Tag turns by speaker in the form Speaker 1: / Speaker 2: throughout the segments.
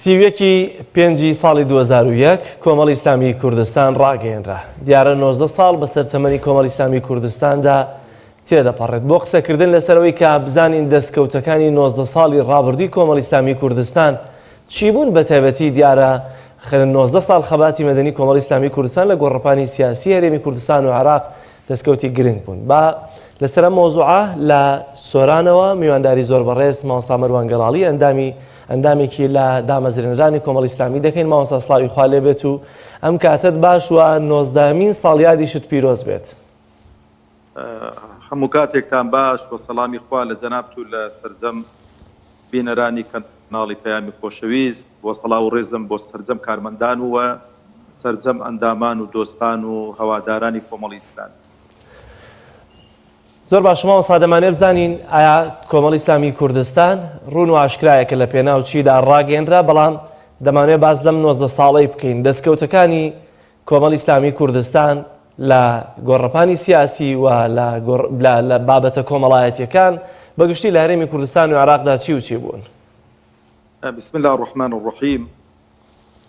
Speaker 1: سیویەکی پێنجی ساڵی 2001 کۆمەڵی ئیسلامی کوردستان ڕاگەیەنرا. دیارە 19 ساڵ بەسەر تەمەنی کۆمەڵی ئیسلامی کوردستاندا تێدەپەڕێت. بۆ قسەکردن لەسەرەوەی کە بزانین دەستکەوتەکانی 19 ساڵی ڕابردووی کۆمەڵی ئیسلامی کوردستان چی بوون بە تایبەتی دیارە 19 ساڵ خەباتی مەدەنی کۆمەڵی ئیسلامی کوردستان لە گۆڕەپانی سیاسی هەرێمی کوردستان و عێراق دەستکەوتی گرنگ بوون. با لەسەر مۆزوعە لە سۆرانەوە میوانداری زۆر بەڕێز مامۆستا مەروان گەڵاڵی ئەندامێکی لە دامەزرێنەرانی کۆمەڵی ئیسلامی دەکەین. مامۆستا سڵاوی خوا لێ بێت و ئەم کاتت باش وە 19مین ساڵیادیشت پیرۆز بێت.
Speaker 2: هەموو کاتێکتان باش و سەڵامی خوا لە جەنابت و لە سەرجەم بینەرانی کەناڵی پەیامی خۆشەویست و سەڵاو و ڕێزم بۆ سەرجەم کارمەندان و سەرجەم ئەندامان و دۆستان و هەوادارانی کۆمەڵی ئیسلامی.
Speaker 1: زۆر باش مامۆستا دەمانێت بزانین ئایا کۆمەڵی ئیسلامی کوردستان ڕوون و ئاشکرایەکە لە پێناوچیدا ڕاگەیەنرا، بەڵام دەمانوێت باس لەم 19 ساڵەی بکەین. دەستکەوتەکانی کۆمەڵی ئیسلامی کوردستان لە گۆڕەپانی سیاسی و لە بابەتە کۆمەڵایەتیەکان بەگشتی لە هەرێمی کوردستان و عێراقدا چی و چی بوون؟
Speaker 2: بسم الله الرحمن الرحیم.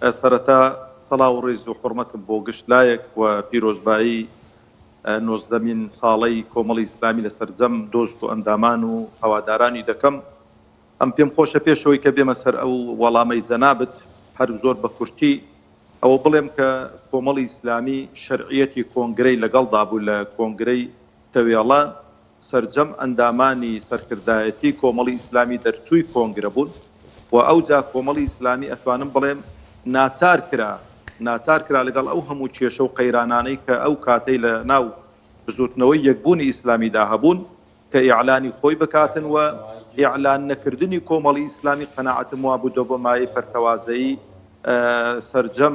Speaker 2: سەرەتا سەڵاو و ڕێز و حورمەتم بۆ گشتلایەک و پیرۆزبایی 19مین ساڵەی کۆمەڵی ئیسلامی لە سەرجەم دۆست و ئەندامان و هەوادارانی دەکەم. ئەم پێم خۆشە پێشەوەی کە بێمە سەر ئەو وەڵامەی جەنابت هەر زۆر بە کورتی ئەوە بڵێم کە کۆمەڵی ئیسلامی شەرعیەتی کۆنگرەی لەگەڵدا بوو لە کۆنگرەی تەوێڵە سەرجەم ئەندامانی سەرکردایەتی کۆمەڵی ئیسلامی دەرچووی کۆنگرە بوون و ئەوجا کۆمەڵی ئیسلامی ئەتوانم بڵێم ناچار کرا لەگەڵ ئەو هەموو کێشە و قەیرانانەی کە ئەو کاتەی لە ناو بزوتنەوەی یەکبوونی ئیسلامیدا هەبوون کە ئیعلانی خۆی بکاتن و ئیعلان نەکردنی کۆمەڵی ئیسلامی قەناعەتم وا بوو دۆ بۆ مایەی پەرتەوازەیی سەرجەم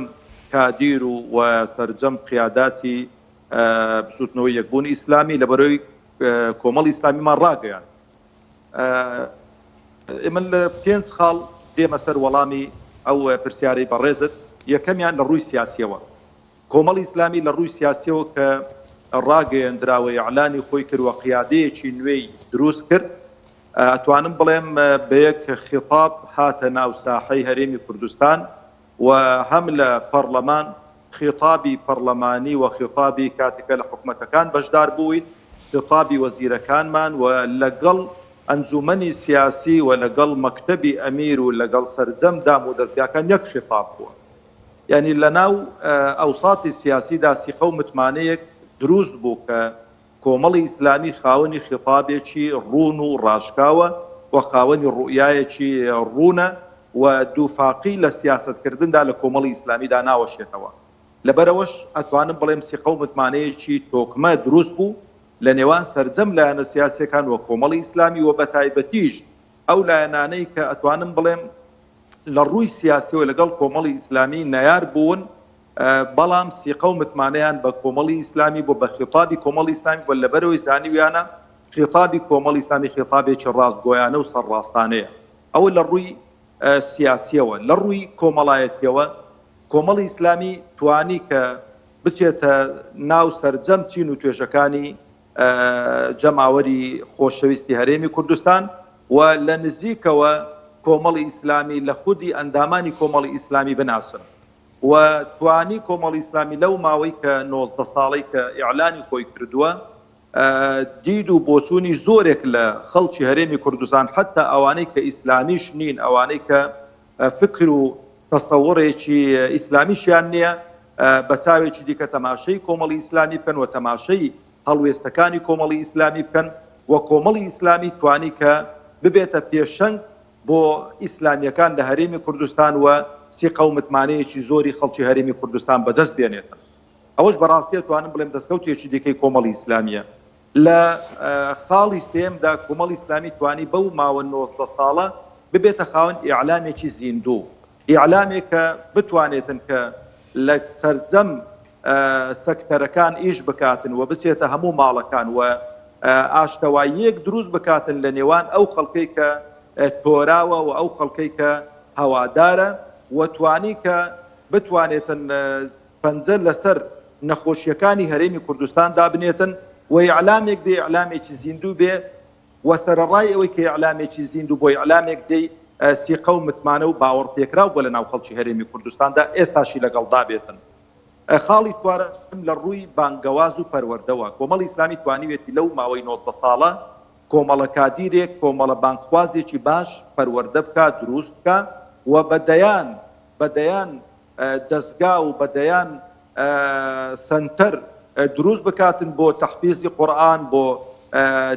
Speaker 2: کادیر و سەرجەم قیاداتی بزوتنەوەی یەکبوونی ئیسلامی لەبەرەوەی کۆمەڵی ئیسلامیمان ڕاگەیان. ئێمە لە 5 خاڵ دێمە سەر وەڵامی ئەو پرسیارەی بەڕێزت. یەکەمیان لە ڕووی سیاسیەوە، کۆمەڵی ئیسلامی لە ڕووی سیاسیەوە کە ڕاگەیەندراوە ئیعلانی خۆی کرد و قیادەیەکی نوێی دروست کرد، ئەتوانم بڵێم بە یەک خیتاب هاتە ناو ساحەی هەرێمی کوردستان و هەم لە پەرلەمان خیتابی پەرلەمانی و خیتابی کاتێکە لە حکومەتەکان بەشدار بووین، خیتابی وەزیرەکانمان و لەگەڵ ئەنجومەنی سیاسی و لەگەڵ مەکتەبی ئەمیر و لەگەڵ سەرجەم دام و دەستگاکان یەک خیتاب بووە. یعنی لە ناو ئەوساتی سیاسیدا سیقە و متمانەیەک دروست بوو کە کۆمەڵی ئیسلامی خاوەنی خیتابێکی ڕوون و ڕاشکاوە و خاوەنی ڕوئیایەکی ڕوونە و دووفاقی لە سیاسەتکردندا لە کۆمەڵی ئیسلامیدا ناوەشێتەوە. لەبەرەوەش ئەتوانم بڵێم سیقە و متمانەیەکی تۆکمە دروست بوو لە نێوان سەرجەم لایەنە سیاسیەکان و کۆمەڵی ئیسلامی و بەتایبەتیش ئەو لایەنانەی کە ئەتوانم بڵێم لە ڕووی سیاسی و لەگەڵ کۆمەڵی ئیسلامی نەیار بوون، بەڵام سیقە و متمانەیان بە کۆمەڵی ئیسلامی بۆ بە خیتابی کۆمەڵی ئیسلامی بۆ لەبەرەوەی زانیویانە خیتابی کۆمەڵی ئیسلامی خیتابێکی ڕاستگۆیانە و سەرڕاستانەیە. ئەوە لە ڕووی سیاسیەوە. لە ڕووی کۆمەڵایەتیەوە کۆمەڵی ئیسلامی توانی کە بچێتە ناو سەرجەم چین و توێژەکانی جەماوەری خۆشەویستی هەرێمی کوردستان و لە نزیکەوە کۆمەڵی ئیسلامی لە خودی ئەندامانی کۆمەڵی ئیسلامی بناسن و توانی کۆمەڵی ئیسلامی لەو ماوەی کە 19 ساڵەی کە ئیعلانی خۆی کردووە دید و بۆچوونی زۆرێک لە خەڵکی هەرێمی کوردستان حتا ئەوانەی کە ئیسلامیش نین، ئەوانەی کە فکر و تەسەوڕێکی ئیسلامیشیان نییە، بە چاوێکی دیکە تەماشەی کۆمەڵی ئیسلامی بکەن و تەماشەی هەڵوێستەکانی کۆمەڵی ئیسلامی بکەن و کۆمەڵی ئیسلامی توانی کە ببێتە پێشەنگ بۆ ئیسلامیەکان لە هەرێمی کوردستان و سیقە و متمانەیەکی زۆری خەڵکی هەرێمی کوردستان بەدەست بێنێتن. ئەوەش بەڕاستی توانم بڵێم دەستکەوتێکی دیکەی کۆمەڵی ئیسلامیە. لە خاڵی سێمدا کۆمەڵی ئیسلامی توانی بەو ماوە 19 ساڵە ببێتە خاوەن ئیعلامێکی زیندوو، ئیعلامێک کە بتوانێتن کە لە سەرجەم سەکتەرەکان ئیش بکاتن و بچێتە هەموو ماڵەکان و ئاشتەواییەک دروست بکاتن لە نێوان ئەو خەڵکەی کە تۆراوە و ئەو خەڵکەی کە هەوادارە و توانی کە بتوانێتن پەنجە لەسەر نەخۆشیەکانی هەرێمی کوردستان دابنێتن و ئیعلامێک بێ ئیعلامێکی زیندوو بێ و سەرەڕای ئەوەی کە ئیعلامێکی زیندوو بۆ ئیعلامێک دێ سیقە و متمانە و باوەڕپێکراو بۆ لە ناو خەڵکی هەرێمی کوردستاندا ئێستاشی لەگەڵدا بێتن. خاڵی توارەم لە ڕووی بانگەواز و پەروەردەوە کۆمەڵی ئیسلامی توانیوێتی لەو ماوەی 19 ساڵە کۆمەڵە کادیرێک کۆمەڵە بانکخوازێکی باش پەروەردە بکات دروست بکە و بەدەیان دەستگا و بەدەیان سنتەر دروست بکاتن بۆ تەحفیزی قورئان بۆ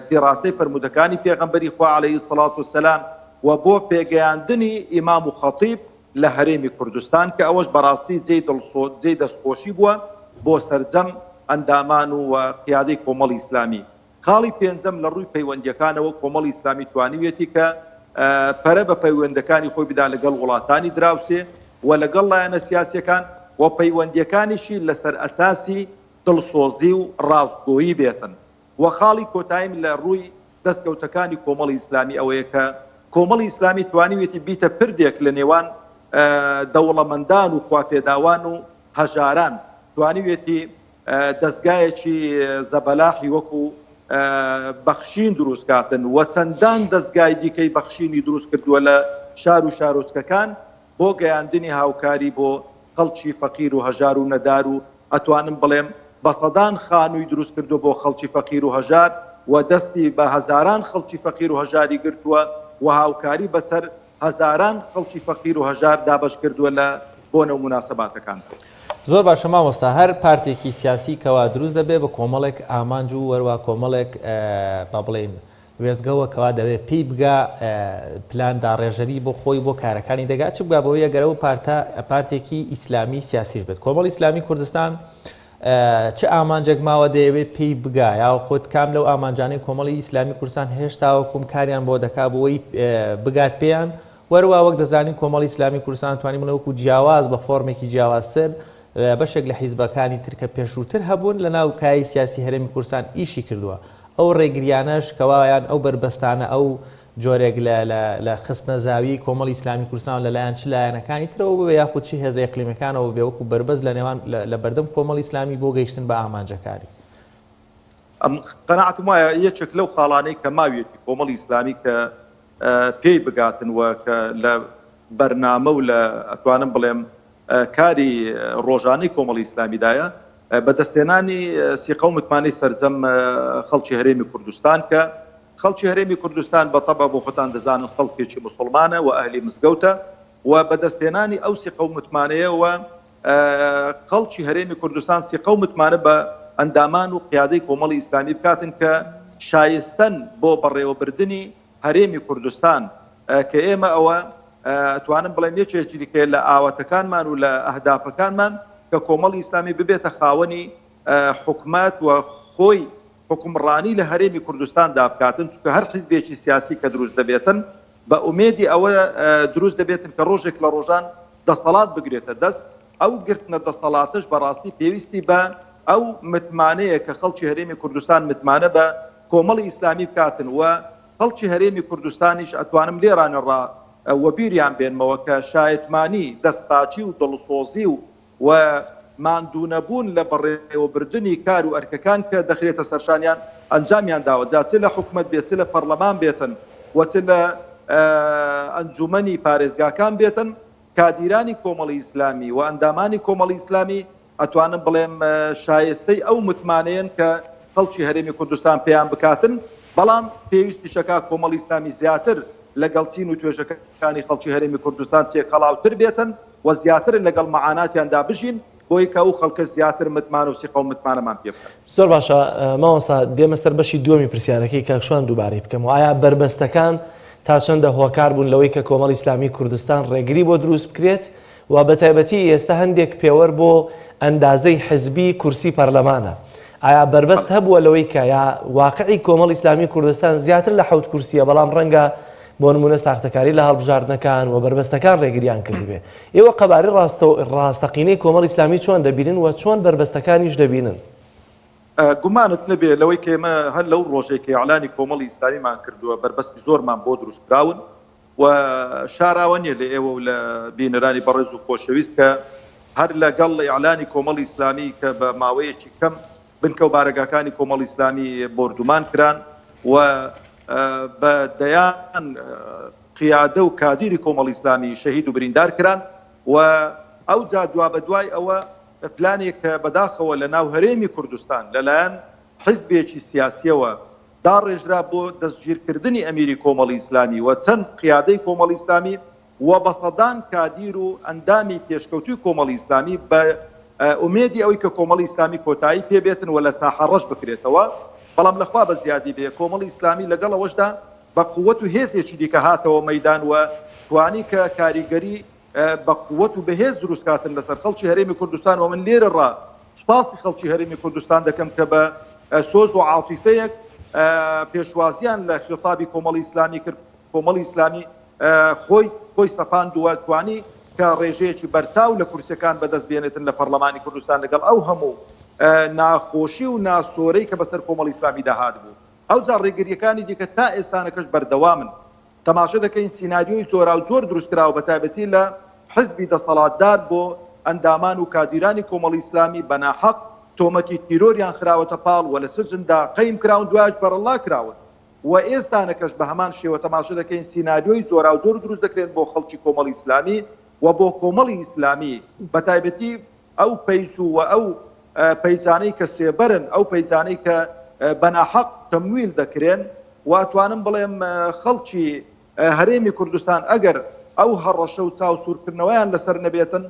Speaker 2: دیڕاسەی فەرمودەکانی پێغەمبەری خوا عەلەیهی سەڵات وسەلام و بۆ پێگەیاندنی ئیمام و خەتیب لە هەرێمی کوردستان کە ئەوەش بەڕاستی جێی دەستخۆشی بووە بۆ سەرجەم ئەندامان و قیادەی کۆمەڵی ئیسلامی. خاڵی پێنجەم لە ڕووی پەیوەندیەکانەوە کۆمەڵی ئیسلامی توانیوێتی کە پەرە بە پەیوەندەکانی خۆی بدا لەگەڵ وڵاتانی دراوسێ و لەگەڵ لایەنە سیاسیەکان و پەیوەندیەکانیشی لەسەر ئەساسی دڵسۆزی و ڕاستگۆیی بێتن. و خاڵی کۆتاییم لە ڕووی دەستکەوتەکانی کۆمەڵی ئیسلامی ئەوەیە کە کۆمەڵی ئیسلامی توانیوێتی بیتە پردێک لە نێوان دەوڵەمەندان و خواپێداوان و هەژاران، توانیوێتی دەستگایەکی زەبەلاحی وەکو بەخشین دروست کاتن و چەندان دەستگای دیکەی بەخشینی دروست کردووە لە شار و شارۆچکەکان بۆ گەیاندنی هاوکاری بۆ خەڵکی فەقیر و هەژار و نەدار و ئەتوانم بڵێم بەسەدان خانووی دروست کردو بۆ خەڵکی فەقیر و هەژار و دەستی بە هەزاران خەڵکی فەقیر و هەژاری گرتووە و هاوکاری بەسەر هەزاران خەڵکی فەقیر و هەژار دابەش کردووە لە بۆنە و مناسەباتەکان.
Speaker 3: زۆر باشە مامۆستا، هەر پارتێکی سیاسی کەوا دروست دەبێت بە کۆمەڵێک ئامانج و وەروە کۆمەڵێک با بڵێن وێزگەوە کەوا دەبێت پێی بگا پلاندا ڕێژەری بۆ خۆی بۆ کارەکانی دەگات چ بگا بەوەی ئەگەرەوە پارتێکی ئیسلامی سیاسیش بێت. کۆمەڵی ئیسلامی کوردستان چ ئامانجێک ماوە دەیەوێت پێی بگا یا خۆت کام لەو ئامانجانەی کۆمەڵی ئیسلامی کوردستان هێشتا وەکوم کاریان بۆ دەکا بۆی بگات پێیان وەروە وەک دەزانین کۆمەڵی ئیسلامی کوردستان توانی منەوەکو جیاواز بە فۆرمێکی جیاوازتر بەشێک لە حیزبەکانی ترکە پێشووتر هەبوون لە ناو کای سیاسی هەرێمی کوردستان ئیشی کردووە. ئەو ڕێگریانەش کەوایان ئەو بربەستانە ئەو جۆرێک لە خستنە زاوی کۆمەڵی ئیسلامی کوردستان لەلایەن چ لایەنەکانی ترەوە ببێ یاخود چی هێزە ئیقلیمیەکانەوە بێ وەکو بربەز لە نێوان لە بەردەم کۆمەڵی ئیسلامی بۆ گەیشتن بە ئامانجەکانی.
Speaker 2: قەناعەتم وایە یەکێک لەو خاڵانەی کە ماوێتی کۆمەڵی ئیسلامی کە پێی بگاتن و کە لە بەرنامە و لە ئەتوانم بڵێم کاری ڕۆژانەی کۆمەڵی ئیسلامیدایە بەدەستێنانی سیقە و متمانەی سەرجەم خەڵکی هەرێمی کوردستان کە خەڵکی هەرێمی کوردستان بەتەبە بۆ خۆتان دەزانن خەڵکێکی مسلمانە و ئەهلی مزگەوتە و بەدەستێنانی ئەو سیقە و متمانەیە و خەڵکی هەرێمی کوردستان سیقە و متمانە بە ئەندامان و قیادەی کۆمەڵی ئیسلامی بکاتن کە شایستەن بۆ بەڕێوەبردننی هەرێمی کوردستان کە ئێمە ئەوە توانم بڵێم یەکێکی دیکە لە ئاواتەکانمان و لە ئەهدافەکانمان کە کۆمەڵی ئیسلامی ببێتە خاوەنی حکومات و خۆی حکومڕانی لە هەرێمی کوردستان دابکاتن چونکە هەر حیزبێکی سیاسی کە دروست دەبێتن بە ئومێدی ئەوە دروست دەبێتن کە ڕۆژێک لە ڕۆژان دەسەڵات بگرێتە دەست ئەو گرتنە دەسەڵاتش بەڕاستی پێویستی بە ئەو متمانەیە کە خەڵکی هەرێمی کوردستان متمانە بە کۆمەڵی ئیسلامی بکاتن و خەڵکی هەرێمی کوردستانیش ئەتوانم لێرانەڕا و بیریان بێنمەوە کە شایەتمانی دەستپاچی و دڵسۆزی و ماندوونەبوون لە بەڕێوەبردننی کار و ئەرکەکان کە دەخرێتە سەرشانیان ئەنجامیان داوە جا چ لە حکومەت بێت چ لە پەرلەمان بێتن و چ لە ئەنجومەنی پارێزگاکان بێتن کادیرانی کۆمەڵی ئیسلامی و ئەندامانی کۆمەڵی ئیسلامی ئەتوانم بڵێم شایستەی ئەو متمانەیەن کە خەڵکی هەرێمی کوردستان پێیان بکاتن بەڵام پێویستی شەکا کۆمەڵی ئیسلامی زیاتر لەگەڵ چین و توێژەکانی خەڵکی هەرێمی کوردستان تێکەڵاوتر بێتن و زیاتر لەگەڵ مەعاناتیاندا بژین بۆی کە ئەو خەڵکە زیاتر متمان و سیقە و متمانەمان پێ بکەن.
Speaker 1: زۆر باشە مامۆستا دێمەستەر بەشی دووەمی پرسیارەکەی کاکشوان دووبارەی بکەم و ئایا بربەستەکان تا چەندە هۆکار بوون لەوەی کە کۆمەڵی ئیسلامی کوردستان ڕێگری بۆ دروست بکرێت و بەتایبەتی ئێستا هەندێک پێوەەر بۆ ئەندازەی حزبی کورسی پەرلەمانە ئایا بربەست هەبووە لەوەی کە یا واقعی کۆمەڵی ئیسلامی کوردستان زیاتر لە 7 کورسیە بەڵام ڕەنگە بۆ نمونە ساختەکاری لە هەڵبژاردنەکان و بربەستەکان ڕێگریان کردبێ ئێوە قەبارەی ڕاستەقینەی کۆمەڵی ئیسلامی چۆن دەبینن و چۆن بربەستەکانیش دەبینن؟
Speaker 2: گومانت نەبێ لەوەی کە ئێمە هەر لەو ڕۆژێکی ئەعلانی کۆمەڵی ئیسلامیمان کردووە بربەستی زۆرمان بۆ دروستکراون و شاراوە نیە لە ئێوە و لە بینەرانی بەڕێز و خۆشەویست کە هەر لەگەڵ ئیعلانی کۆمەڵی ئیسلامی کە بە ماوەیەکی کەم بنکە و بارەگاکانی کۆمەڵی ئیسلامی بردومان کران و بە دەیان قیادە و کادیری کۆمەڵی ئیسلامی شەهید و بریندار کران و ئەو جا دوا بە دوای ئەوە پلانێک کە بەداخەوە لە ناو هەرێمی کوردستان لەلایەن حیزبێکی سیاسیەوە داڕێژرا بۆ دەستگیرکردنی ئەمیری کۆمەڵی ئیسلامی و چەند قیادەی کۆمەڵی ئیسلامی و بە سەدان کادیر و ئەندامی پێشکەوتوی کۆمەڵی ئیسلامی بە ئومێدی ئەوەی کە کۆمەڵی ئیسلامی کۆتایی پێبێتن و لە ساحە ڕەش بکرێتەوە بەڵام لەخوا بە زیادی بێ کۆمەڵی ئیسلامی لەگەڵ ئەوەشدا بە قووەت و هێزێکی دیکە هاتەوە مەیدان و توانی کە کاریگەری بە قووەت و بەهێز دروستکاتن لەسەر خەڵکی هەرێمی کوردستان و من لێرە ڕا سوپاسی خەڵکی هەرێمی کوردستان دەکەم کە بە سۆز و عاتیفەیەک پێشوازیان لە خێڵابی کۆمەڵی ئیسلامی کرد کۆمەڵی ئیسلامی خۆی سەپاندووە توانی کە ڕێژەیەکی بەرچاو لە کورسەکان بەدەست بێنێتن لە پەرلەمانی کوردستان لەگەڵ ئەو هەموو ناخۆشی و ناسۆرەی کە بەسەر کۆمەڵی ئیسلامی داهات بوو ئەو جار ڕێگریەکانی دیکە تا ئێستانەکەش بەردەوامن تەماشا دەکەین سیناریۆی زۆرا و زۆر دروستکراوە بە تایبەتی لە حزبی دەسەڵاتدار بۆ ئەندامان و کادیرانی کۆمەڵی ئیسلامی بەناحەق تۆمەتی تیرۆریان خراوەتە پاڵ و لە سجندا قەیم کراون دوایش بەرەڵا کراون و ئێستانەکەش بە هەمان شێوە تەماشا دەکەین سیناریۆی زۆرا و زۆر دروست دەکرێن بۆ خەڵکی کۆمەڵی ئیسلامی و بۆ کۆمەڵی ئیسلامی بە تایبەتی ئەو پەیچ و ئەو پەیجانەی کە سێبەرن ئەو پەیجانەی کە بەناحەق تەمویل دەکرێن واتوانم بڵێم خەڵکی هەرێمی کوردستان ئەگەر ئەو هەڕەشە و چاو سوورکردنەوەیان لەسەر نەبێتن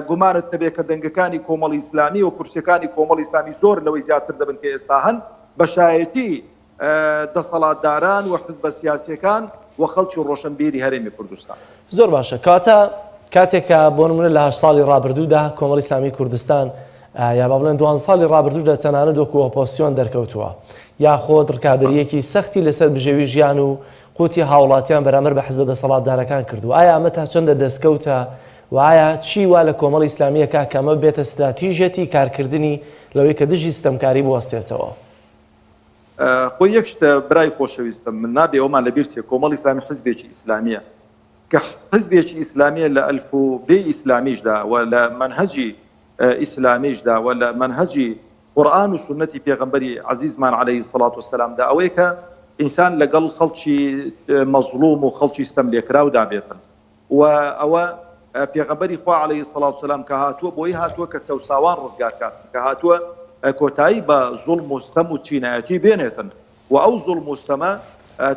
Speaker 2: گومانت نەبێت کە دەنگەکانی کۆمەڵی ئیسلامی و کورسەکانی کۆمەڵی ئیسلامی زۆر لەوەی زیاتر دەبن کە ئێستا هەن بەشایەتی دەسەڵاتداران و حزبە سیاسیەکان و خەڵکی ڕۆشنبیری هەرێمی کوردستان.
Speaker 1: زۆر باشە کاتێکە بۆ نمونە لە 8 ساڵی ڕابردوودا کۆمەڵی ئیسلامی کوردستان یا با بڵێن 12 ساڵی ڕابردوودا تەنانەت وەکو ئۆپۆزیسیۆن دەرکەوتووە یاخۆ ڕکابەریەکی سەختی لەسەر بژێوی ژیان و قوتی هاوڵاتیان بەرامبەر بە حزبە دەسەڵاتدارەکان کردو ئایا ئەمە تا چەندە دەستکەوتە و ئایا چی وا لە کۆمەڵی ئیسلامیەکە کە ئەمە بێتە استراتیژەتی کارکردنی لەوەی کە دژی ستەمکاری بوەستێتەوە؟
Speaker 2: خۆی یەک شتە برای خۆشەویستم من نابێ ئەومان لەبیر چێ کۆمەڵی ئیسلامی حزبێکی ئیسلامیە کە حزبێکی ئیسلامیە لە ئەلفوبێ ئیسلامیشدا و لە منهەجی ئیسلامیشدا و لە منهەجی قورئان و سنەتی پێغەمبەری عەزیزمان عەلەیهی سەڵات وەسەلامدا ئەوەیە کە ئینسان لەگەڵ خەڵکی مەزلوم و خەڵکی ستەم لێکراودا بێتن و ئەوە پێغەمبەری خوا عەلەیهی سەڵات وسەلام کە هاتووە بۆی هاتووە کە چەوساوان ڕزگار کات کە هاتووە کۆتایی بە زوڵم و ستەم و چینایەتی بێنێتن و ئەو زوڵم و ستەمە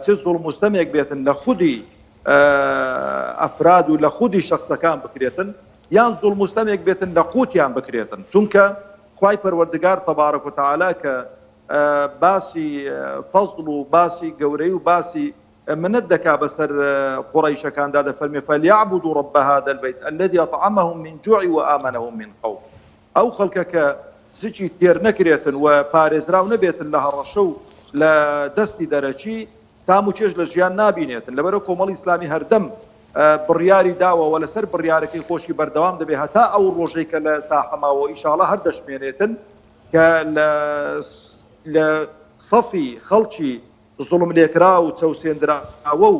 Speaker 2: چه زوڵم و ستەمێک بێتن لە خودی ئەفراد و لە خودی شەخصەکان بکرێتن یان زوڵم و ستەمێک بێتن لە قوتیان بکرێتن چونکە خوای پەروەردگار تەبارەک و تەعالا کە باسی فەزڵ و باسی گەورەی و باسی منت دەکا بەسەر قوڕەیشەکاندا دەفەرمێ فەلیعبودوا رب هذا البيت الذي أطعمهم من جوع وآمنهم من خوف ئەو خەڵکە کە زیی تێر نەکرێتن و پارێزراو نەبێتن لە هەڕەشە و لە دەستی دەرەچی تام و چێژ لە ژیان نابینێتن لەبەرە کۆمەڵی ئیسلامی هەردەم بڕیاری داوە و لەسەر بڕیارەکەی خۆشی بەردەوام دەبێ هەتا ئەو ڕۆژەی کە لە ساحەماوە ئیشاڵە هەر دەشمێنێتن کە لە سەفی خەڵکی زوڵم لێکرا و چەوسێنراوە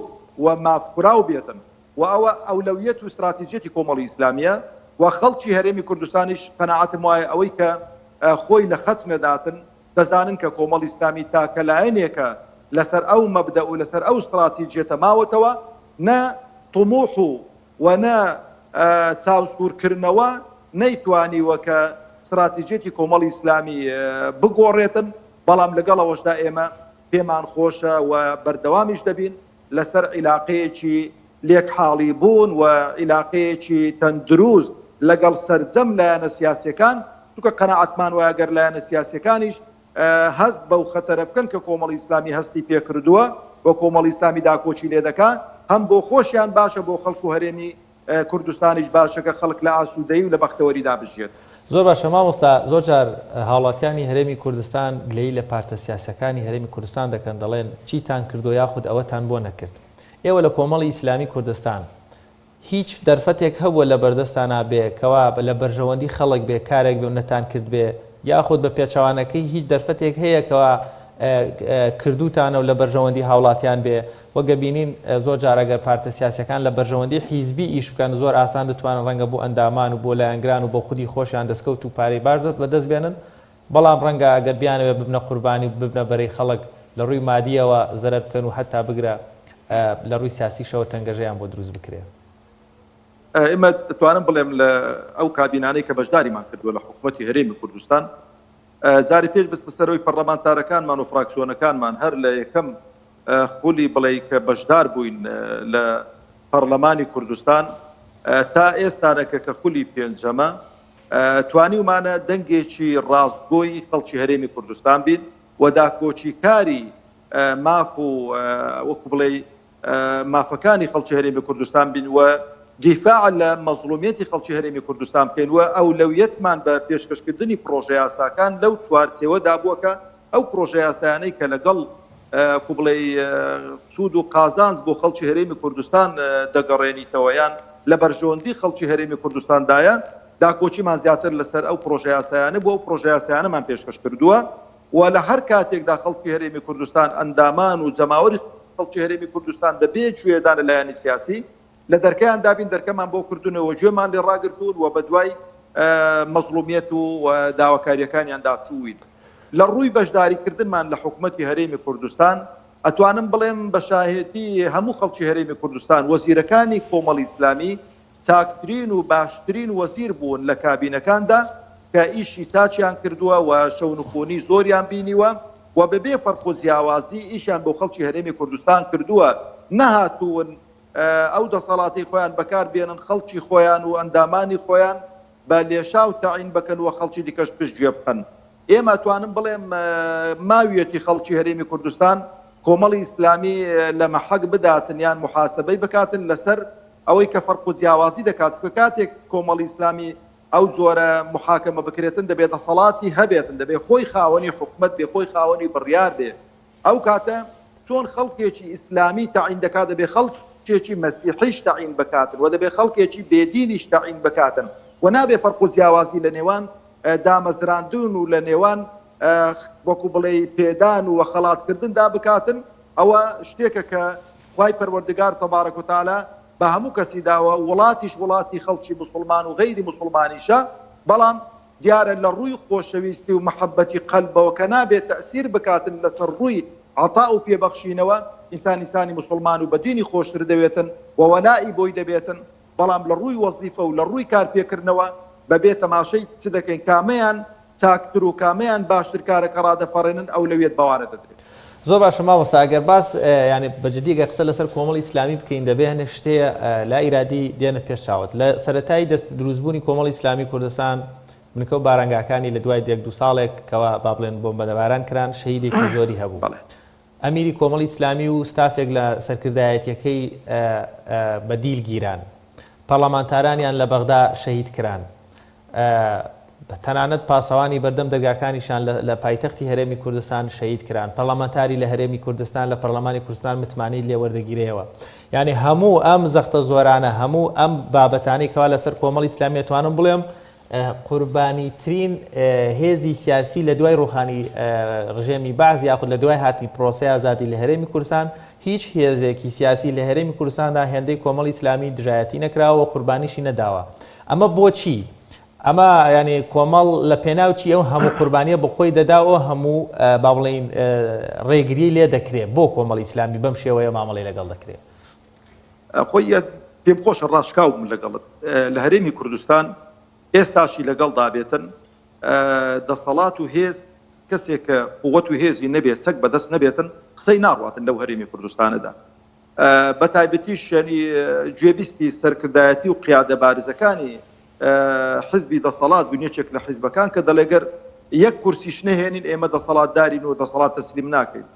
Speaker 2: و مافکراو بێتن و ئەوە ئەولەویەت و استراتیجێتی کۆمەڵی ئیسلامیە و خەڵکی هەرێمی کوردستانیش قەناعەتم وایە ئەوەی کە خۆی لە خەت نەداتن دەزانن کە کۆمەڵی ئیسلامی تاکە لایەنێکە لەسەر ئەو مەبدە و لەسەر ئەو استراتیجێتە ماوەتەوە نە طموح و نە چاوسکورکردنەوە نەیتوانیوە کە استراتیجێتی کۆمەڵی ئیسلامی بگۆڕێتن بەڵام لەگەڵەوەشدا ئێمە پێمان خۆشە و بەردەوامیش دەبین لەسەر عیلاقەیەکی لێکحاڵی بوون و عیلاقەیەکی تەندروست لەگەڵ سەرجەم لایەنە سیاسیەکان چونکە قەناعەتمان وایە گەر لایەنە سیاسیەکانیش هەست بەو خەتەرە بکەن کە کۆمەڵی ئیسلامی هەستی پێکردووە بۆ کۆمەڵی ئیسلامی داکۆچی لێ دەکات هەم بۆ خۆشیان باشە بۆ خەڵک و هەرێمی کوردستانیش باشە کە خەڵک لە ئاسوودەیی و لە بەختەوەریدا بژێت.
Speaker 3: زۆر باشە مامۆستا زۆر جار هاوڵاتیانی هەرێمی کوردستان گلەی لە پارتە سیاسەکانی هەرێمی کوردستان دەکەن دەڵێن چیتان کردو یاخود ئەوەتان بۆ نەکرد. ئێوە لە کۆمەڵی ئیسلامی کوردستان هیچ دەرفەتێک هەبووە لە بەردەستانە بێ کەوا لە بەرژەوەندی خەڵک بێ کارێک بێ و نەتان کرد بێ یاخود بە پێچەوانەکەی هیچ دەرفەتێک هەیە کەوا کردوتانە و لە بەرژەوەندی هاوڵاتیان بێ وەگە بینین زۆر جارەگە پارتە سیاسەکان لە بەرژەوەندی حیزبی ئیش بکەن زۆر ئاسان دەتوانن ڕەنگە بۆ ئەندامان و بۆ لایەنگران و بۆ خودی خۆشیان دەستکەوت و پارەی باش بەدەست بێنن بەڵام ڕەنگە ئەگەر بیانەوێ ببنە قوربانی ببنە بەرەی خەڵک لە ڕووی مادیەوە زەرەر بکەن و حتا بگرە لە ڕووی سیاسیشەوە تەنگەژەیان بۆ دروست بکرێ.
Speaker 2: ئێمە دەتوانم بڵێم لە ئەو کابینانەی کە بەشداریمان کردووە لە حکوومەتی هەرێمی کوردستان جاری پێش بەس بەسەرەوەی پەرلەمانتارەکانمان و فراکسیۆنەکانمان هەر لە یەکەم خولی بڵێ کە بەشدار بووین لە پەرلەمانی کوردستان تا ئێستانەکە کە خولی پێنجەمە توانیومانە دەنگێکی ڕاستگۆی خەڵکی هەرێمی کوردستان بین و داکۆچیکاری ماف و وەکو بڵێ مافەکانی خەڵکی هەرێمی کوردستان بین و دیفاع لە مەزڵومیەتی خەڵکی هەرێمی کوردستان بکەین و ئەولەویەتمان بە پێشکەشکردنی پرۆژە یاساکان لەو چوارچێوەدا بووە ئەو پرۆژە یاسایانەی کە لەگەڵ کو بڵێ سوود و قازانج بۆ خەڵکی هەرێمی کوردستان دەگەڕێنیتەوەیان لە بەرژەوەندی خەڵکی هەرێمی کوردستاندایە داکۆچیمان زیاتر لەسەر ئەو پرۆژە یاسایانە بۆ ئەو پرۆژە یاسایانەمان پێشکەش کردووە و لە هەر کاتێکدا خەڵکی هەرێمی کوردستان ئەندامان و جەماوەری خەڵکی هەرێمی کوردستان بەبێ گوێدان لەلایەنی سیاسی لە دەرکەیان دابین دەرکەمان بۆ کردوونەوە گوێمان لێ ڕاگرتوون و بە دوای مەزڵومیەت و داواکاریەکانیان داچووین. لە ڕووی بەشداریکردنمان لە حکوومەتی هەرێمی کوردستان ئەتوانم بڵێم بە شاهێتی هەموو خەڵکی هەرێمی کوردستان وەزیرەکانی کۆمەڵی ئیسلامی چاکترین و باشترین وەزیر بوون لە کابینەکاندا کە ئیشی چاچیان کردووە و شەونخۆنی زۆریان بینیوە و بەبێ فەرق و جیاوازی ئیشیان بۆ خەڵکی هەرێمی کوردستان کردووە نەهاتوون ئەو دەسەڵاتی خۆیان بەکار بێنن خەڵکی خۆیان و ئەندامانی خۆیان بە لێشا و تاعین بکەن و خەڵکی دیکەش پشت گوێ بکەن. ئێمە توانم بڵێم ماویەتی خەڵکی هەرێمی کوردستان کۆمەڵی ئیسلامی لە مەحەق بداتن یان محاسبەی بکاتن لەسەر ئەوەی کە فەرق و جیاوازی دەکات کە کاتێک کۆمەڵی ئیسلامی ئەو جۆرە محاکەمە بکرێتن دەبێت دەسەڵاتی هەبێتن دەبێت خۆی خاوەنی حکومەت بێ خۆی خاوەنی بڕیار بێ ئەو کاتە چۆن خەڵکێکی ئیسلامی تاعین دەکات دەبێت خەڵکێکی مەسیحیش تاعین بکاتن و دەبێت خەڵکێکی بێدینیش تاعین بکاتن و نابێ فەرق و جیاوازی لە نێوان دامەزراندون و لە نێوان وەکو بڵێ پێدان و خەڵاتکردندا بکاتن ئەوە شتێکە کە خوای پەروەردگار تەبارەک و تەعالا بە هەموو کەسی داوە وڵاتیش وڵاتی خەڵکی مسلمان و غەیری مسلمانیشە بەڵام دیارە لە ڕووی خۆشەویستی و محەبەتی قەلبەوە کە نابێت تەئسیر بکاتن لەسەر ڕووی عەتا و پێبەخشینەوە ئینسانی مسلمان و بە دینی خۆشتر دەوێتن و وەلایی بۆی دەبێتن بەڵام لە ڕووی وەزیفە و لە ڕووی کارپێکردنەوە بەبێ تەماشەی چ دەکەین کامەیان چاکتر و کامەیان باشتر کارەکە ڕادەپەڕێنن ئەو لەوێت بەوانە دەدرێت.
Speaker 3: زۆر باشە مامۆستا ئەگەر باس ینی بەجددیگە قسە لەسەر کۆمەڵی ئیسلامی بکەین دەبێ هەنێ شتەیە لا ئیرادی دێنە پێشچاوت لە سەرەتایی دروستبوونی کۆمەڵی ئیسلامی کوردستان منکە و بارانگاکانی لە دوای دێک دو ساڵێک کەوا با بڵێن بۆمبەدەباران کران شەهیدێکی زۆری هەبوو. ئەمیری کۆمەڵی ئیسلامی و ستافێک لە سەرکردایەتیەکەی بەدیل گیران پەرلەمانتارانیان لە بەغدا شەهید کران تەنانەت پاسەوانی بەردەم دەرگاکانیشان لە پایتەختی هەرێمی کوردستان شەهید کران پەرلەمانتاری لە هەرێمی کوردستان لە پەرلەمانی کوردستان متمانەی لێوەردەگیرەوە یعنی هەموو ئەم زەختە زۆرانە هەموو ئەم بابەتانەی کەوا لەسەر کۆمەڵی ئیسلامی توانم بڵێم قوربانیترین هێزی سیاسی لە دوای ڕوحانی ڕژێمی باز یاخود لە دوای هاتی پرۆسەی ئازادی لە هەرێمی کوردستان هیچ هێزێکی سیاسی لە هەرێمی کوردستاندا هێندەی کۆمەڵی ئیسلامی دژایەتی نەکراوە و قوربانیشی نەداوە ئەمە بۆچی؟ ئەمە ینی کۆمەڵ لە پێناوچی ئەو هەموو قوربانیە بە خۆی دەداوە هەموو با بڵێن ڕێگری لێ دەکرێت بۆ کۆمەڵی ئیسلامی بەم شێوەیە مامەڵی لەگەڵ دەکرێت.
Speaker 2: خۆی پێم خۆشە ڕاشکاوم لەگەڵت لە هەرێمی کوردستان ئێستاشی لەگەڵ دابێتن دەسەڵات و هێز کەسێک کە قووەت و هێزی نەبێت چەک بەدەست نەبێتن قسەی ناڕاتن لەو هەرێمی کوردستانەدا بە تایبەتیش ینی گوێبیستی سەرکردایەتی و قیادە بارزەکانی حزبی دەسەڵات بنیەکێک لە حیزبەکان کە دەڵێگەر یەک کورسیش نەهێنین ئێمە دەسەڵاتدارین و دەسەڵات تەسلیم ناکەین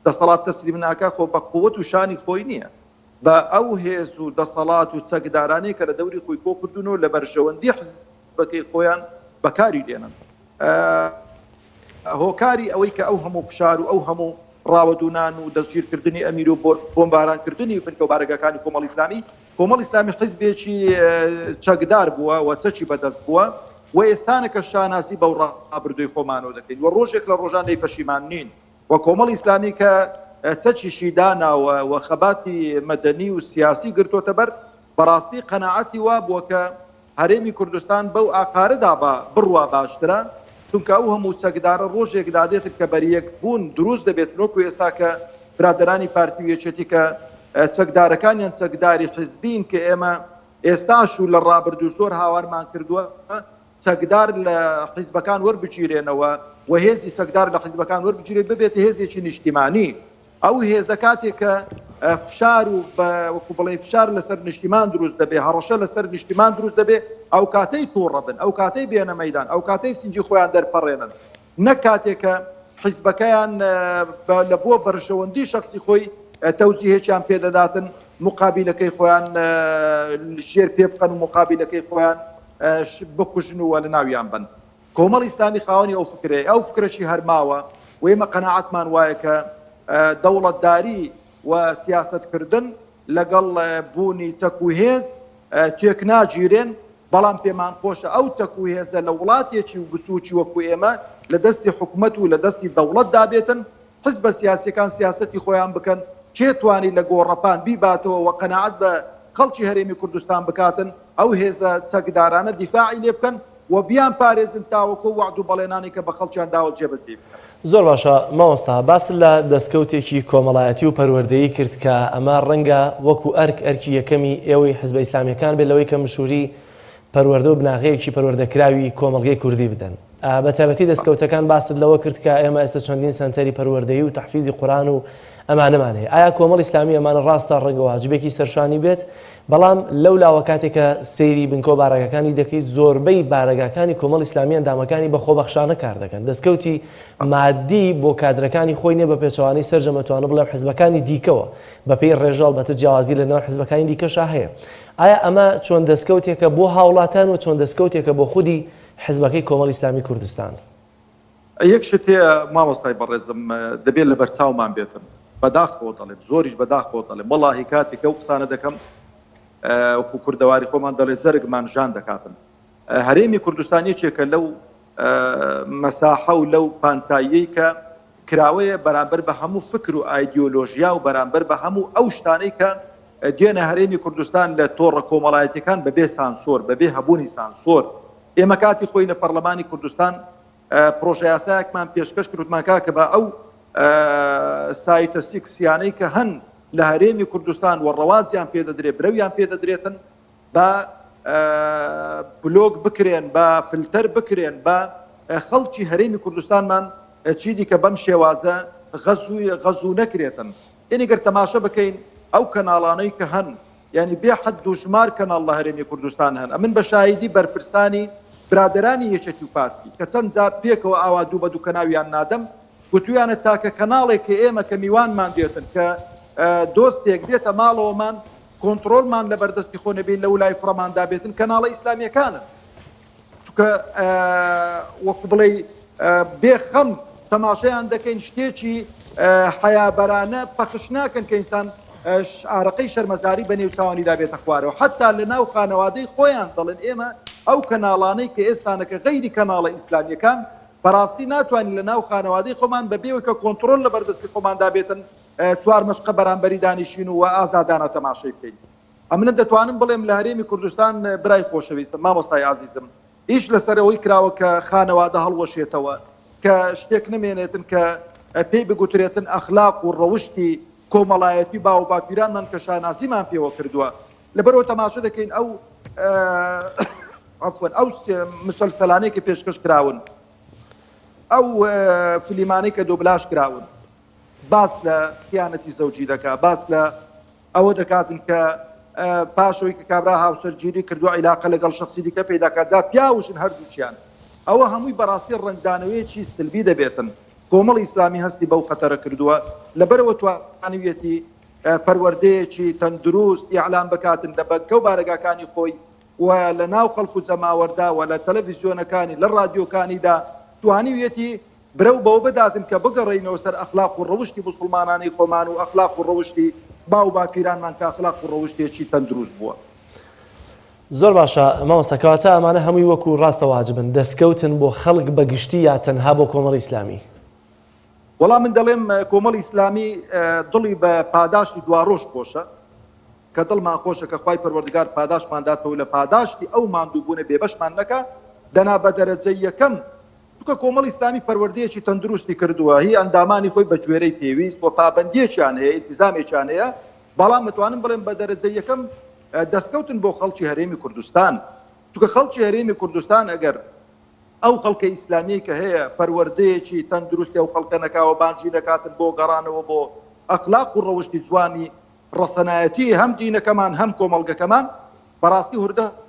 Speaker 2: دەسەڵات تەسلیم ناکە خۆ بە قووەت و شانی خۆی نییە بە ئەو هێز و دەسەڵات و چەکدارانی کە لە دەوری خۆی کۆکردوون و لە بەرژەوەندی حزبەکەی خۆیان بەکاری دێنن هۆکاری ئەوەی کە ئەو هەموو فشار و ئەو هەموو ڕاوەدونان و دەستگیرکردنی ئەمیر و بۆمبارانکردنی بنکە و بارگەکانی کۆمەڵی ئیسلامی حیزبێکی چەکدار بووە و چەکی بەدەست بووە و ئێستانە کە شاناسی بەو ڕابردووی خۆمانەوە دەکەین و ڕۆژێک لە ڕۆژانەی پەشیمان نین و کۆمەڵی ئیسلامی کە چەکیشی داناوە و خەباتی مەدەنی و سیاسی گرتۆتە بەر بەڕاستی قەناعەتی وا بووە کە هەرێمی کوردستان بەو ئاقارەدا بڕوا باشترە چونکە ئەو هەموو چەکدارە ڕۆژێک دادێتن کە بەریەک بوون دروست دەبێت نۆکو ئێستا کە برادرانی پارتی و یەکێتی کە چەکدارەکانیان چەکداری حزبین کە ئێمە ئێستاش و لە ڕابردوو زۆر هاوارمان کردووە چەکدار لە حیزبەکان وەربگیرێنەوە و هێزی چەکدار لە حیزبەکان وەربگیرێت ببێتە هێزێکی نیشتیمانی ئەو هێزە کاتێک کە فشار و وەکو بڵێ فشار لەسەر نیشتیمان دروست دەبێ هەڕەشە لەسەر نیشتیمان دروست دەبێ ئەو کاتەی تووڕەبن ئەو کاتەی بێنە مەیدان ئەو کاتەی سینجی خۆیان دەرپەڕێنن نەک کاتێکە حیزبەکەیان لە بۆ بەرژەوەندی شخصی خۆی تەوجیهێکیان پێدەداتن مقابلەکەی خۆیان ژێر پێ بقەن و مقابلەکەی خۆیان بکوژن و لە ناویان بن کۆمەڵ ئیسلامی خاوەنی ئەو فکرەیە ئەو فکرەشی هەرماوە و ئێمە قەناعەتمان وایە کە دەوڵەتداری و سیاستکردن لەگەڵ بوونی چەک و هێز تێک ناگیرێن بەڵام پێمان خۆشە ئەو چەک و هێزە لە وڵاتێکی و بچووکی وەکو ئێمە لە دەستی حکوومەت و لە دەستی دەوڵەت دابێتن حزبە سیاسیەکان سیاسەتی خۆیان بکەن چێتوانی لە گۆڕەپان بیباتەوە و قەناعەت بە خەڵکی هەرێمی کوردستان بکاتن ئەو هێزە چەکدارانە دیفاعی لێ بکەن و بیان پارێزن تاوەکو وعد و بەڵێنانی کە بە خەڵکیان داوە جێبەجێ بکەن.
Speaker 1: زۆر باشە مامۆستا باس لە دەستکەوتێکی کۆمەڵایەتی و پەروەردەیی کرد کە ئەمە ڕەنگە وەکو ئەرکی یەکەمی ئێوەی حزبە ئیسلامیەکان بێت لەوەی کە مشوری پەروەردە و بناغەیەکی پەروەردەکراوی کۆمەڵگەی کوردی بدەن. بە تایبەتی دەستکەوتەکان باست لەوە کرد کە ئێمە ئێستا چەندین سەنتەری پەروەردەیی و تەحفیزی قورئان و ئەمانەمان هەیە. ئایا کۆمەڵ ئیسلامی ئەمانە ڕاستە ڕەنگە واجبێکی سەرشانی بێت بەڵام لەو لاوە کاتێکە سەیری بنکۆ بارەگەکانی دەکەی زۆربەی بارەگاکانی کۆمەڵ ئیسلامی ئەندامەکانی بە خۆبەخشانە کار دەکەن دەستکەوتی مادی بۆ کادرەکانی خۆی نیە بە پێچەوانەی سەرجەمەتوانە بڵێ حیزبەکانی دیکەوە بەپێی ڕێژەڵ بەتە جیاوازی لەنێو حیزبەکانی دیکەشا هەیە. ئایا ئەمە چۆن دەستکەوتێکە بۆ هاوڵاتیان و چۆن دەستکەوتێکە بۆ خودی حیزبەکەی کۆمەڵ ئیسلامی کوردستان؟
Speaker 2: یەک شتێ مامۆستای بەڕێزم دەبێت لە بەرچاومان بێتن بەداخۆ دەڵێت زۆریش بەداخۆ دەڵێت وەڵاهی کاتێکە ئەو قسانە دەکەم وەکو کوردەواری خۆمان دەڵێت جەرگمان ژان دەکاتن. هەرێمی کوردستان یەکێکە لەو مەساحە و لەو پانتاییەی کە کراوەیە بەرامبەر بە هەموو فکر و ئایدیۆلۆژیا و بەرامبەر بە هەموو ئەو شتانەی کە دوێنە هەرێمی کوردستان لە تۆڕە کۆمەڵایەتیەکان بەبێ سانسۆر بەبێ هەبوونی سانسۆر ئێمە کاتی خۆی لە پەرلەمانی کوردستان پرۆژە یاسایەکمان پێشکەش کردمان کە بە ئەو سایتە سیکسیانەی کە هەن لە هەرێمی کوردستان و ڕەوازیان پێدەدرێت برەویان پێدەدرێتن بە بلۆگ بکرێن بە فلتەر بکرێن بە خەڵکی هەرێمی کوردستانمان چیدی کە بەم شێوازە غەزوو نەکرێتن. یعنی گەر تەماشە بکەین ئەو کەناڵانەی کە هەن یعنی بێ حەد دوژمار کەناڵ لە هەرێمی کوردستان هەن ئەمن بە شایدی بەرپرسانی برادرانی یەکێتی و پارتی کە چەند جار پێکەوە ئاوا دوو بە دوو کەناویان نادەم گوتویانە تاکە کەناڵێک کە ئێمە کە میوانمان دێتن کە دۆستێک دێتە ماڵەوەمان کۆنتترۆلمان لە بەردەستی خۆ نەبێت لە ولای فڕەماندا بێتن کەناڵە ئیسلامیەکانن چونکە وەکو بڵێ بێخەم تەماشایان دەکەین شتێکی حیابەرانە پەخش ناکەن کە ئینسان عارەقەی شەرمەزاری بە نێو چاوانیدا بێتە خوارەوە حتا لە ناو خانەوادەی خۆیان دەڵێن ئێمە ئەو کەناڵانەی کە ئێستانەکە غەیری کەناڵە ئیسلامیەکان بەڕاستی ناتوانین لە ناو خانەوادەی خۆمان بەبێەوە کە کۆنتترۆل لە بەردەستی خۆماندا بێتن چوار مەشقە بەرامبەری دانیشین و ئازادانە تەماشای بکەین. ئەمنە دەتوانم بڵێم لە هەرێمی کوردستان برای خۆشەویستم مامۆستای عازیزم هیچ لەسەرەوەی کراوە کە خانەوادە هەڵوەشێتەوە کە شتێک نمێنێتن کە پێی بگوترێتن ئەخلاق و ڕەوشتی کۆمەڵایەتی باو باپیرانمان کە شاناسیمان پێوە کردووە لەبەرەوە تەماشە دەکەین ئەو ئەو مسلسلانەی کە پێشکەش کراون ئەو فلیمانەی کە دۆبلاژ کراون باس لە خیانەتی زەوجی دەکات باس لە ئەوە دەکاتن کە پاشەوەی کە کابرا هاوسەرگیری کردو عیلاقە لەگەڵ شخصی دیکە پێداکات جا پیاوشن هەردووچیان ئەوە هەمووی بەڕاستی ڕنگدانەوەیەکی سلبی دەبێتن. کۆمەڵ ئیسلامی هەستی بەو خەتەرە کردووە لەبەرەوە توانویەتی پەروەردەیەکی تەندروست ئیعلام بکاتن لە بەکەو بارەگاکانی خۆی و لە ناو خەڵک و جەماوەردا و لە تەلەڤیزیۆنەکانی لە رادیۆکانیدا توانیویەتی برەو بەو بداتن کە بگەڕێینەوە سەر ئەخلاق و ڕەوشتی موسڵمانانی خۆمان و ئەخلاق و ڕەوشتی باو باپیرانمان کە ئەخلاق و ڕەوشتێکی تەندروست بووە.
Speaker 1: زۆر باشە مامۆستاکەواتە ئەمانە هەمووی وەکو ڕاستە واجبن دەستکەوتن بۆ خەڵک بەگشتی یا تەنها بۆ کۆمەڵ ئیسلامی؟
Speaker 2: وەڵام من دەڵێم کۆمەڵ ئیسلامی دڵی بە پاداشتی دواڕۆژ خۆشە کە دڵمان خۆشە کە خوای پەروەردگار پاداشمانداتەوە لە پاداشتی ئەو ماندووبوونە بێبەشمان نەکە دەنا بە دەرەجەی یەکەم چونکە کۆمەڵ ئیسلامی پەروەردەیەکی تەندروستی کردووە هی ئەندامانی خۆی بە گوێرەی پێویست بۆ پابەندیەکیان هەیە ئیلتیزامێکیان هەیە بەڵام متوانم بڵێم بە دەرەجە یەکەم دەستکەوتن بۆ خەڵکی هەرێمی کوردستان چونکە خەڵکی هەرێمی کوردستان ئەگەر ئەو خەڵکە ئیسلامی کە هەیە پەروەردەیەکی تەندروستی ئەو خەڵکە نەکاوە بانجی نەکاتن بۆ گەڕانەوە بۆ ئەخلاق و ڕەوشتی جوانی ڕەسەنایەتی هەم دینەکەمان هەم کۆمەڵگەکەمان بەڕاستی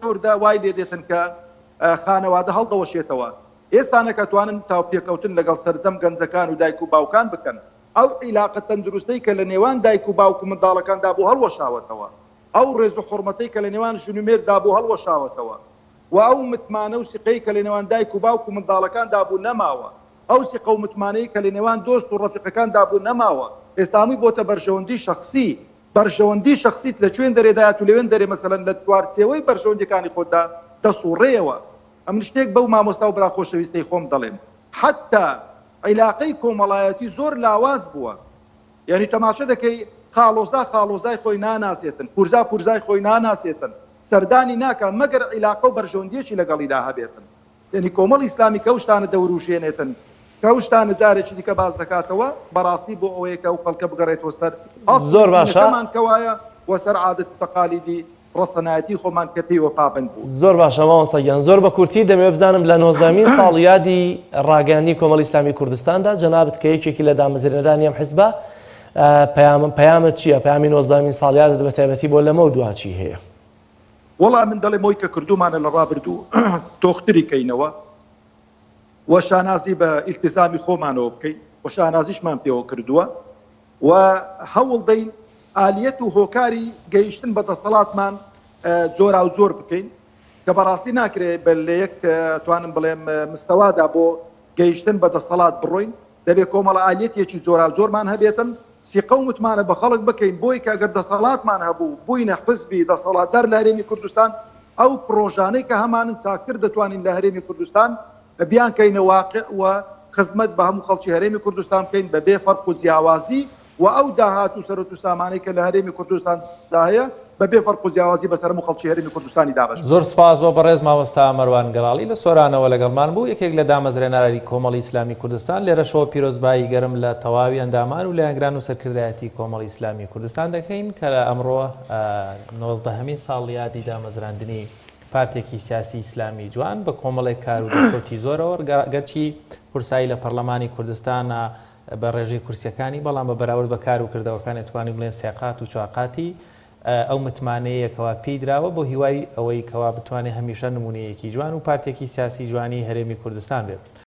Speaker 2: هوردا وای لێ دێتن کە خانەوادە هەڵدەوەشێتەوە ئێستا نەکەتوانن تاوپێکەوتن لەگەڵ سەرجەم گەنجەکان و دایک و باوکان بکەن ئەو عیلاقە تەندروستەی کە لە نێوان دایک و باوک و منداڵەکاندا بۆ هەڵوەشاوەتەوە ئەو ڕێز و حورمەتەی کە لە نێوان ژنومێردا بۆ هەڵوەشاوەتەوە و ئەو متمانە و سقەی کە لە نێوان دایک و باوک و منداڵەکاندا بوو نەماوە ئەو سقە و متمانەی کە لە نێوان دۆست و ڕەفیقەکاندا بوو نەماوە ئێستا هەمووی بۆتە بەرژەوەندی شەخسی بەرژەوەندی شخصیت لە کوێن دەرێدایەت و لەوێن دەرێ مەسەلەن لە توارچێوەی بەرژەوەندیەکانی خۆتدا دەسوڕێەوە ئەم شتێک بەو مامۆستا و برا خۆشەویستەی خۆم دەڵێم حتا عیلاقەی کۆمەڵایەتی زۆر لاواز بووە یعنی تەماشە دەکەی خاڵۆزای خۆی ناناسێتن پورزای خۆی ناناسێتن سەردانی ناکە مەگەر عیلاقە و بەرژەوەندیەکی لەگەڵیدا هەبێتن یعنی کۆمەڵ ئیسلامی کە شتانە دەوروژێنێتن کە شتانە جارێکی دیکە باز دەکاتەوە بەڕاستی بۆ ئەوەیە کە ئەو خەڵکە بگەڕێتەوە سەر
Speaker 1: زۆر باشەمان
Speaker 2: کەوایە وەسەر عادەت تەقالیدی ڕەسەنایەتی خۆمان کە پێیوە پابند بوو.
Speaker 1: زۆر باشە مامۆستاگیان زۆر بە کورتی دەمێ بزانم لە 19مین ساڵ یادی ڕاگەیاندنی کۆمەڵی ئیسلامی کوردستاندا جەنابەت کە یەکێکی لە دامەزرێنەرانی ئەم حیزبە پەیامت چییە؟ پەیامی 19مین ساڵ یادت بە تایبەتی بۆ لەمە و دواچی هەیە؟
Speaker 2: وەڵام من دەڵێم ئەوی کە کردومانە لە ڕابردوو تۆختری کەینەوە و شانازی بە ئیلتیزامی خۆمانەوە بکەین و شانازیشمان پێوە کردووە و هەوڵ دەین ئالیەت و هۆکاری گەیشتن بە دەسەڵاتمان جۆرا و جۆر بکەین کە بەڕاستی ناکرێت بە لە یەک توانم بڵێم مستەوادا بۆ گەیشتن بە دەسەڵات بڕۆین دەبێت کۆمەڵە ئالیەتێکی جۆرا و جۆرمان هەبێتن سیقە و متمانە بە خەڵک بکەین بۆی کە ئەگەر دەسەڵاتمان هەبوو بووینە حزبی دەسەڵاتدار لە هەرێمی کوردستان ئەو پرۆژانەی کە هەمانن چاکتر دەتوانین لە هەرێمی کوردستان بیان کەینە واقع و خزمەت بە هەموو خەڵکی هەرێمی کوردستان بکەین بە بێ فەرق و جیاوازی و ئەو داهات و سەرەت و سامانەی کە لە هەرێمی کوردستاندا هەیە بە بێ فەرق و جیاوازی بەسەر هەموو خەڵکی هەرێمی کوردستانی دابەش.
Speaker 3: زۆر سپاس بۆ بەڕێز مامۆستا مەروان گەڵاڵی لە سۆرانەوە لەگەڵمان بوو یەکێک لە دامەزرێنەرانی کۆمەڵی ئیسلامی کوردستان لێرەشەوە پیرۆزبایی گەرم لە تەواوی ئەندامان و لایەنگران و سەرکردایەتی کۆمەڵی ئیسلامی کوردستان دەکەین کە لە ئەمڕۆ 19مین ساڵ یادی دامەزراندنی پارتێکی سیاسی ئیسلامی جوان بە کۆمەڵێک کار و دەستکەوتی زۆرەوە گەرچی کورسایی لە پەرلەمانی کوردستانە بە ڕێژەی کورسیەکانی بەڵام بە بەراورد بە کار و کردەوەکانی توانی بڵێن سێقات و چاقاتی ئەو متمانەیەکەوە پێی دراوە بۆ هیوای ئەوەی کەوا بتوانێت هەمیشە نمونەیەکی جوان و پارتێکی سیاسی جوانی هەرێمی کوردستان بێت.